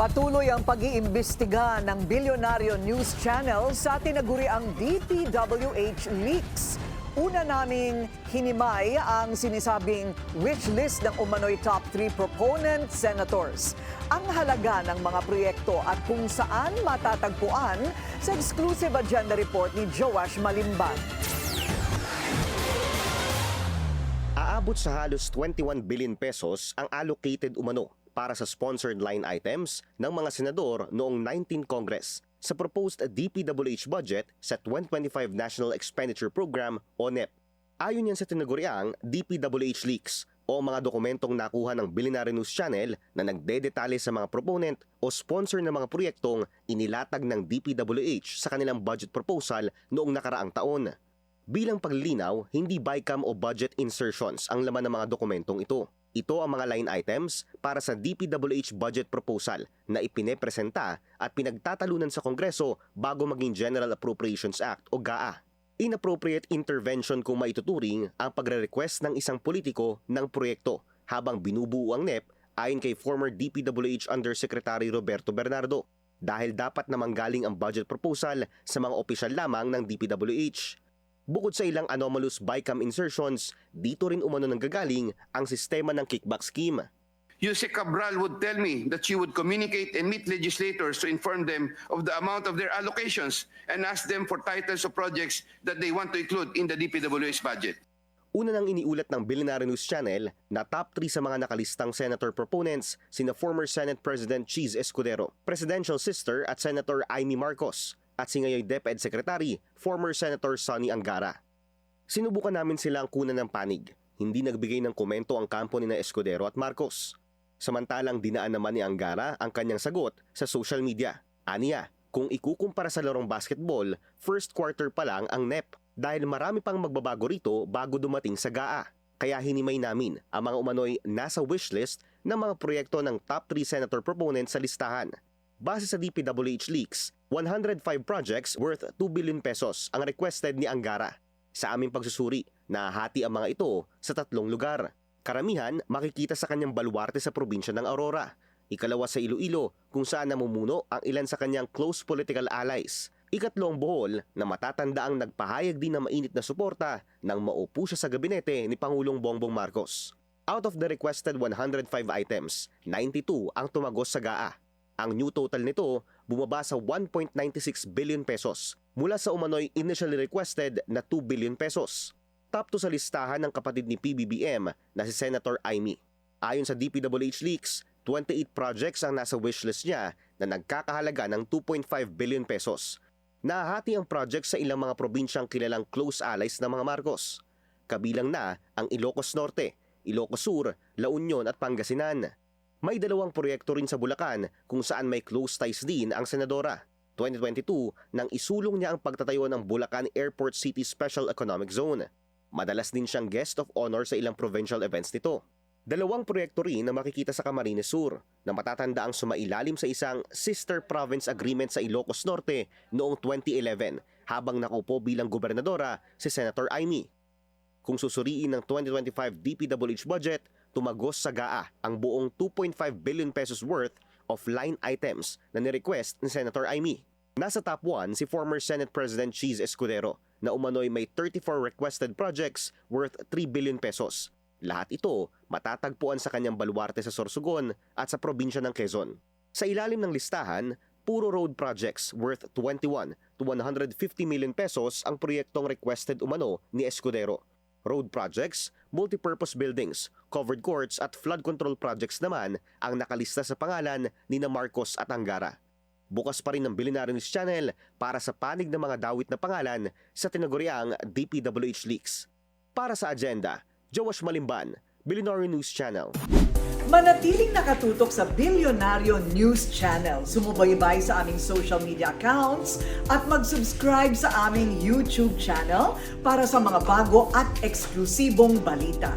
Patuloy ang pag-iimbestiga ng bilyonaryo news channel sa tinaguriang DPWH leaks. Una naming hinimay ang sinasabing wish list ng umano'y top 3 proponent senators. Ang halaga ng mga proyekto at kung saan matatagpuan sa exclusive agenda report ni Joash Malimban. Aabot sa halos 21 billion pesos ang allocated umano para sa sponsored line items ng mga senador noong 19th Congress sa proposed DPWH budget sa 2025 National Expenditure Program o NEP. Ayon yan sa tinaguriang DPWH leaks o mga dokumentong nakuha ng Billionaire News Channel na nagdedetalye sa mga proponent o sponsor ng mga proyektong inilatag ng DPWH sa kanilang budget proposal noong nakaraang taon. Bilang paglilinaw, hindi BICAM o budget insertions ang laman ng mga dokumentong ito. Ito ang mga line items para sa DPWH budget proposal na ipinepresenta at pinagtatalunan sa Kongreso bago maging General Appropriations Act o GAA. Inappropriate intervention kung maituturing ang pagre-request ng isang politiko ng proyekto habang binubuo ang NEP ayon kay former DPWH Undersecretary Roberto Bernardo dahil dapat na manggaling ang budget proposal sa mga opisyal lamang ng DPWH. Bukod sa ilang anomalous BICAM insertions, dito rin umano nanggagaling ang sistema ng kickback scheme. Yusek Cabral would tell me that she would communicate and meet legislators to inform them of the amount of their allocations and ask them for titles of projects that they want to include in the DPWH budget. Una nang iniulat ng Billionaire News Channel na top 3 sa mga nakalistang senator proponents sina former Senate President Cheese Escudero, presidential sister at Senator Amy Marcos, at si ngayon DepEd Secretary, former Senator Sonny Angara. Sinubukan namin silang kunan ng panig. Hindi nagbigay ng komento ang kampo ni na Escudero at Marcos. Samantalang dinaan naman ni Angara ang kanyang sagot sa social media. Aniya, kung ikukumpara sa larong basketball, first quarter pa lang ang NEP dahil marami pang magbabago rito bago dumating sa GAA. Kaya hinimay namin ang mga umano'y nasa wishlist ng mga proyekto ng top 3 senator proponents sa listahan. Base sa DPWH leaks, 105 projects worth 2 billion pesos ang requested ni Angara. Sa aming pagsusuri, nahati ang mga ito sa 3 lugar. Karamihan makikita sa kanyang baluarte sa probinsya ng Aurora. Ikalawa sa Iloilo kung saan namumuno ang ilan sa kanyang close political allies. Ikatlo ang Bohol na matatanda ang nagpahayag din ng mainit na suporta nang maupo siya sa gabinete ni Pangulong Bongbong Marcos. Out of the requested 105 items, 92 ang tumagos sa GAA. Ang new total nito bumaba sa 1.96 billion pesos mula sa umano'y initially requested na 2 billion pesos. Top 2 sa listahan ng kapatid ni PBBM na si Senator Amy. Ayon sa DPWH leaks, 28 projects ang nasa wishlist niya na nagkakahalaga ng 2.5 billion pesos. Nahati ang project sa ilang mga probinsyang kilalang close allies ng mga Marcos. Kabilang na ang Ilocos Norte, Ilocos Sur, La Union at Pangasinan. May 2 proyekto rin sa Bulacan kung saan may close ties din ang senadora. 2022 nang isulong niya ang pagtatayo ng Bulacan Airport City Special Economic Zone. Madalas din siyang guest of honor sa ilang provincial events nito. 2 proyekto rin na makikita sa Camarines Sur na matatanda ang sumailalim sa isang sister province agreement sa Ilocos Norte noong 2011 habang nakaupo bilang gobernadora si Senator Amy. Kung susuriin ng 2025 DPWH budget, tumagos sa GAA ang buong 2.5 billion pesos worth of line items na nirequest ni Senator Amy. Nasa top 1 si former Senate President Cheese Escudero na umano'y may 34 requested projects worth 3 billion pesos. Lahat ito matatagpuan sa kanyang baluarte sa Sorsogon at sa probinsya ng Quezon. Sa ilalim ng listahan, puro road projects worth 21 to 150 million pesos ang proyektong requested umano ni Escudero. Road projects, multipurpose buildings, covered courts at flood control projects naman ang nakalista sa pangalan ni na Marcos at Angara. Bukas pa rin ng Billionaire News Channel para sa panig ng mga dawit na pangalan sa tinaguriang DPWH leaks. Para sa agenda, Joash Malimban, Billionaire News Channel. Manatiling nakatutok sa Bilyonaryo News Channel. Sumubaybay sa aming social media accounts at mag-subscribe sa aming YouTube channel para sa mga bago at eksklusibong balita.